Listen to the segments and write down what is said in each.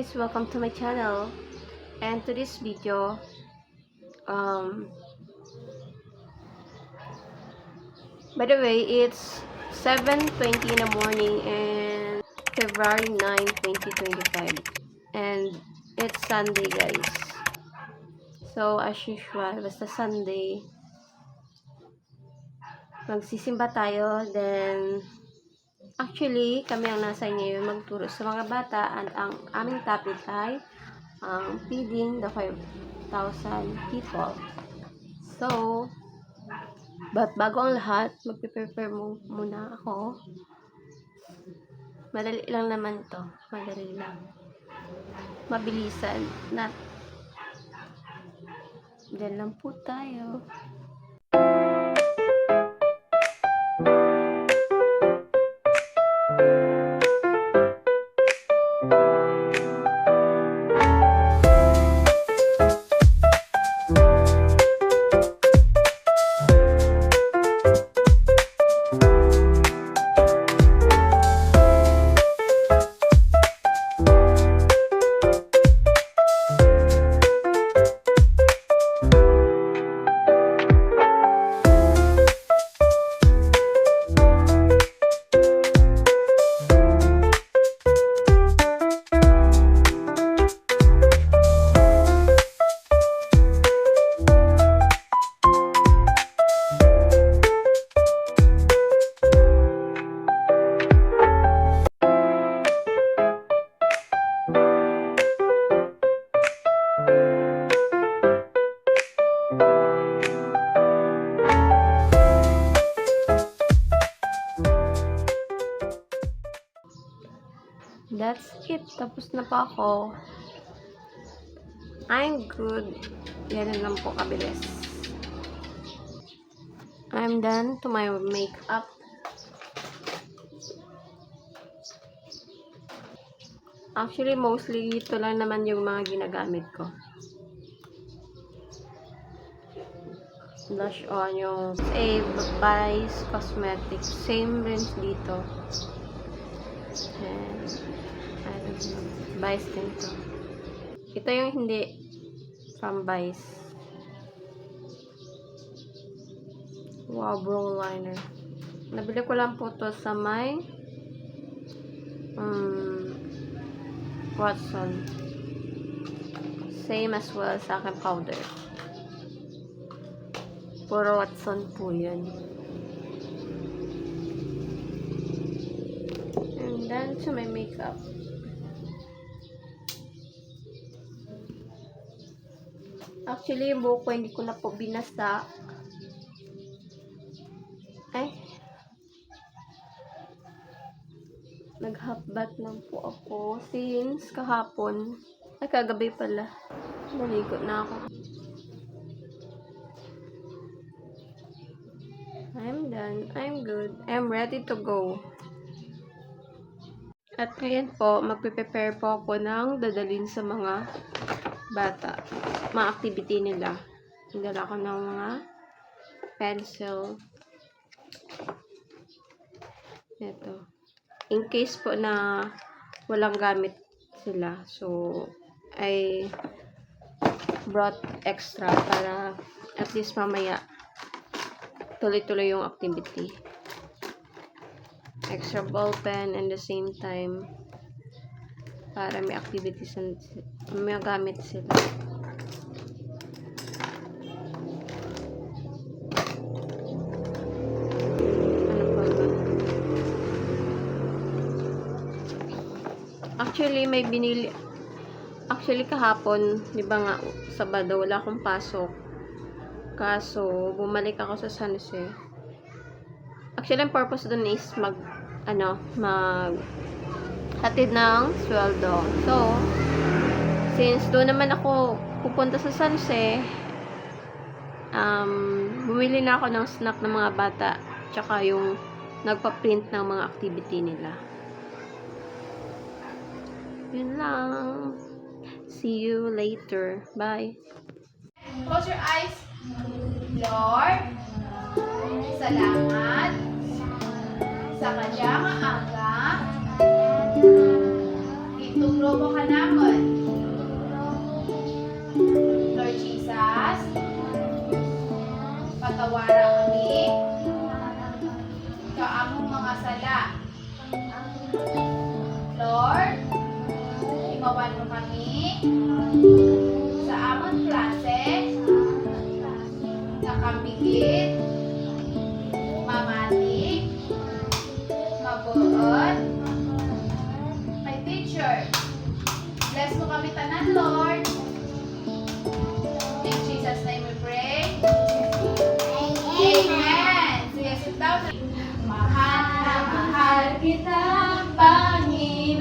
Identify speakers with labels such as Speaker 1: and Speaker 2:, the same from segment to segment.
Speaker 1: guys, welcome to my channel. And to this video, by the way, it's 7:20 in the morning and February 9, 2025. And it's Sunday, guys. So as usual, basta Sunday, magsisimba tayo. Then actually, kami ang nasa ngayon magturo sa mga bata, at ang aming topic ay feeding the 5,000 people. So, but bago ang lahat, magpe-prepare muna ako. Madali lang naman to. Madali lang. Mabilisan. Diyan lang po tayo. That's it. Tapos na po ako. I'm good. Yan lang po kabilis. I'm done to my makeup. Actually, mostly ito lang naman yung mga ginagamit ko. Blush on yung Vice Cosmetics. Same range dito. And Vice din to. Ito yung hindi from Vice. Wow, brow liner. Nabili ko lang po to sa may Watson. Same as well sa akin powder. Puro Watson po yun. And then to my makeup. Actually, yung buhok ko hindi ko na po binasa. Ay. Nag-half bath lang po ako since kahapon. Ay, kagabi pala. Naligo na ako. I'm done. I'm good. I'm ready to go. At ngayon po, magpe-prepare po ako ng dadalhin sa mga bata. Mga activity nila. Nagdala ko ng mga pencil. Ito. In case po na walang gamit sila. So, I brought extra para at least mamaya tuloy-tuloy yung activity. Extra ball pen and the same time para may activities and may gamit sila. Ano pa ba? Actually, may binili. Actually, kahapon, di ba nga, Sabado, wala akong pasok. Kaso, bumalik ako sa San Jose. Actually, ang purpose dun is hatid ng sweldo. So, since doon naman ako pupunta sa San Jose, bumili na ako ng snack ng mga bata, tsaka yung nagpa-print ng mga activity nila. Yun lang. See you later. Bye.
Speaker 2: Close your eyes. Lord, salamat sa kanyang aga. Ito Tuglobo ka naman. Lord Jesus, patawaran kami sa among mga sala. Lord, ibawan mo kami sa among klase na kamigit, mamatik, mabuot, may teacher. Bless mo kami tanan, Lord. In Jesus' name we pray. Amen. Sige, sit down. Mahal na mahal kita, Panginoon.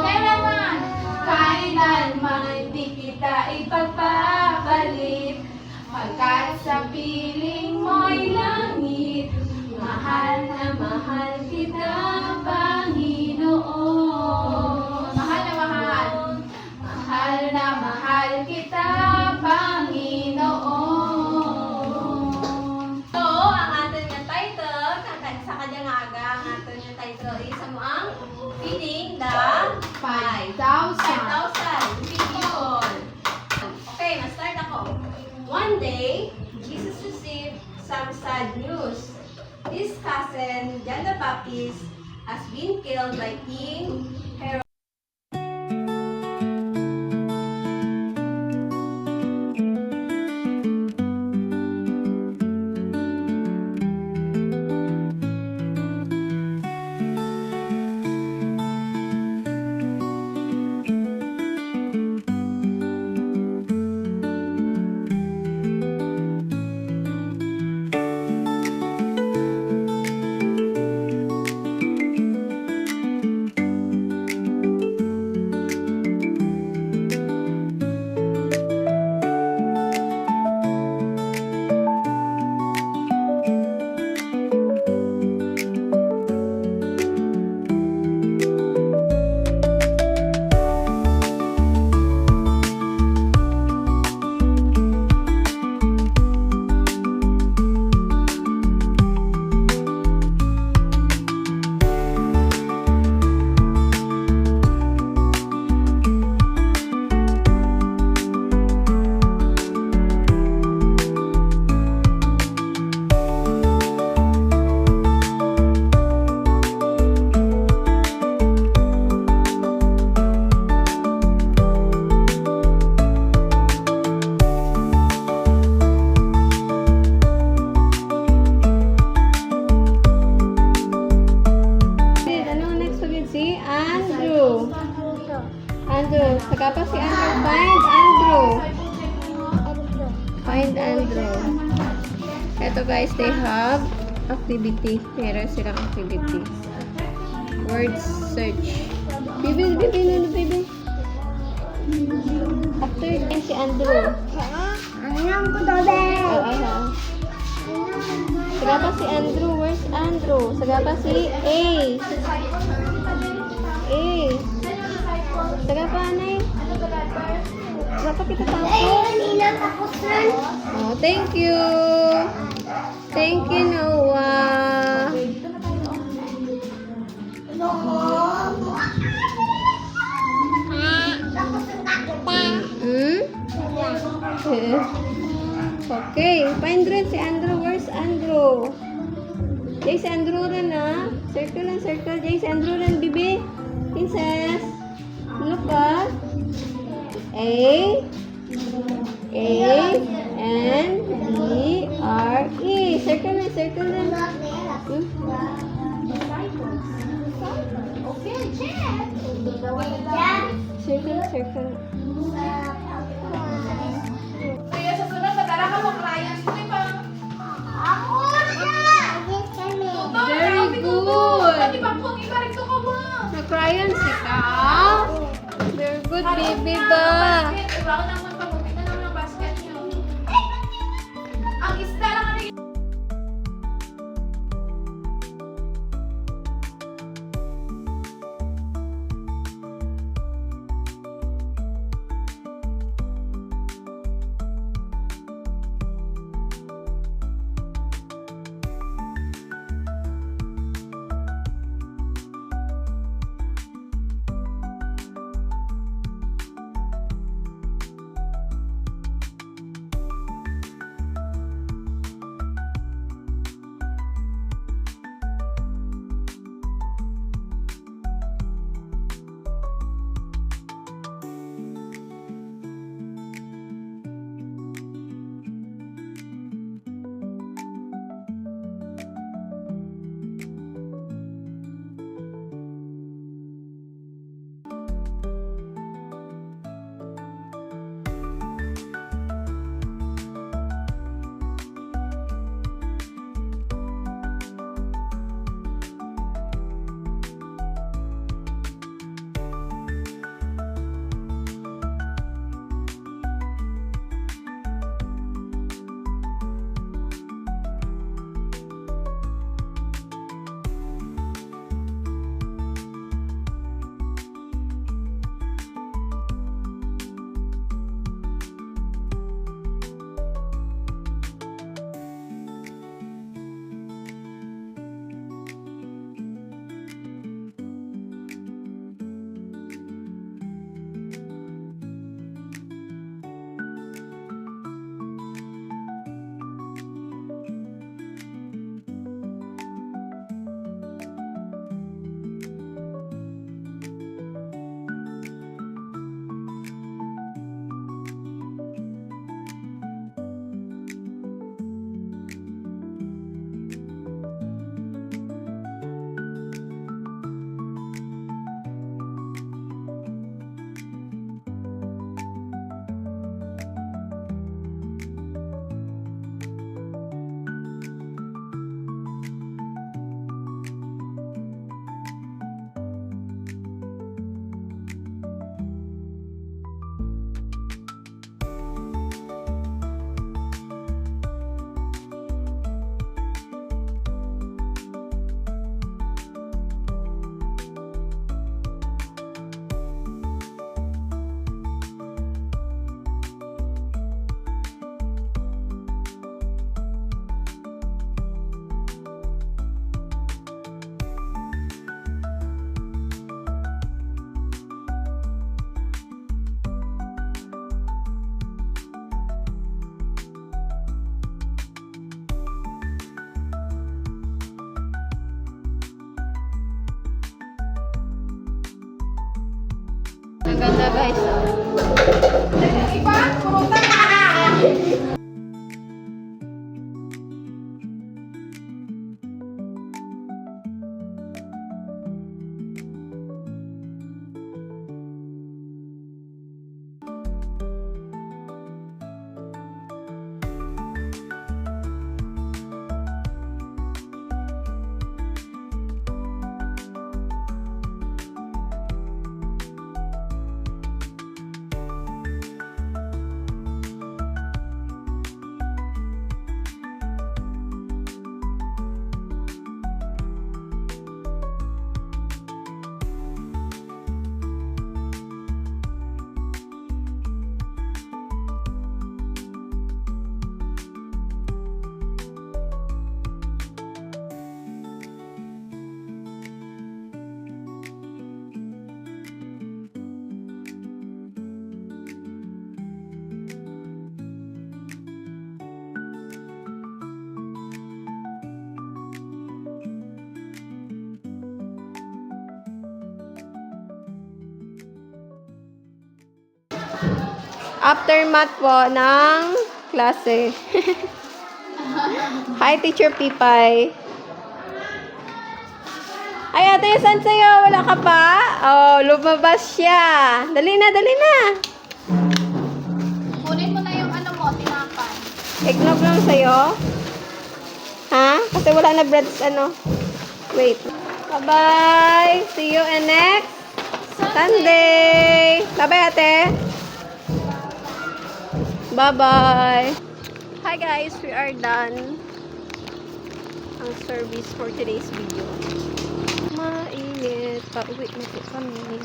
Speaker 2: Kailanman, kailanman di kita ipagpapalit. Pagkat sa piling mo'y langit, mahal na mahal kita, Panginoon. Mahal na mahal. Mahal na mahal kita, Panginoon.
Speaker 1: So, ang aton nga title, sa kanyang aga, ang aton nga title is ano ang Feeding the
Speaker 2: 5,000.
Speaker 1: 5,000 people. Okay, na-start ako. One day, Jesus received some sad news. His cousin, John the Baptist, has been killed by King Herod. Andrew. Saka pa si Andrew. Find Andrew. Find Andrew. Ito guys, they have activity. Meron silang activity. Word search. Bibi. After yun si Andrew. Saka pa si Andrew. Where's Andrew? Saka pa si A. Saka pa, Anay. Saka pa kita tapos. Oh, thank you. Thank you, Noah. Okay, find rin si Andrew. Where's Andrew? Jay, si Andrew rin ah. Circle and circle. Jay, si Andrew rin, bibi. Princess. Look ah. A, N, D, R, E. Circle na, circle na.
Speaker 2: Okay, check.
Speaker 1: Circle, circle.
Speaker 2: Kaya sa sunod, madala ka mga clients mo eh, parang...
Speaker 1: Very good.
Speaker 2: Pati ba kung iba rin ko ba?
Speaker 1: Na-crayons ka? Very good, baby ba?
Speaker 2: Basket. Wala ko naman pamutin na naman ang basket nyo. Ang isda lang ano yun.
Speaker 1: guys. Oh.
Speaker 2: Iba, purutan na.
Speaker 1: Aftermath po ng klase. Hi, Teacher Pipay. Ay, ate, saan sa'yo? Wala ka pa? Oh, lumabas siya. Dali na, dali na.
Speaker 2: Kunin mo na yung ano mo, tinapay.
Speaker 1: Eggnog lang sa'yo. Ha? Kasi wala na breads, ano. Wait. Bye-bye. See you in next Sunday. Bye-bye, ate. Bye-bye. Hi, guys. We are done ang service for today's video. Mainit. Pauwi na po kami.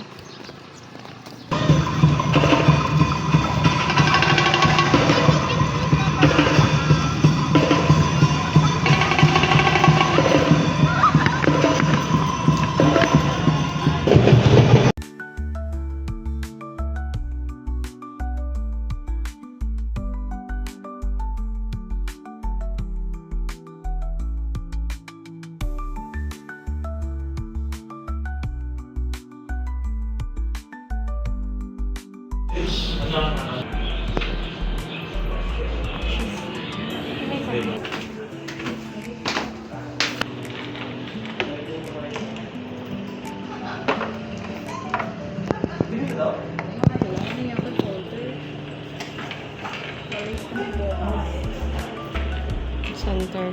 Speaker 1: Center.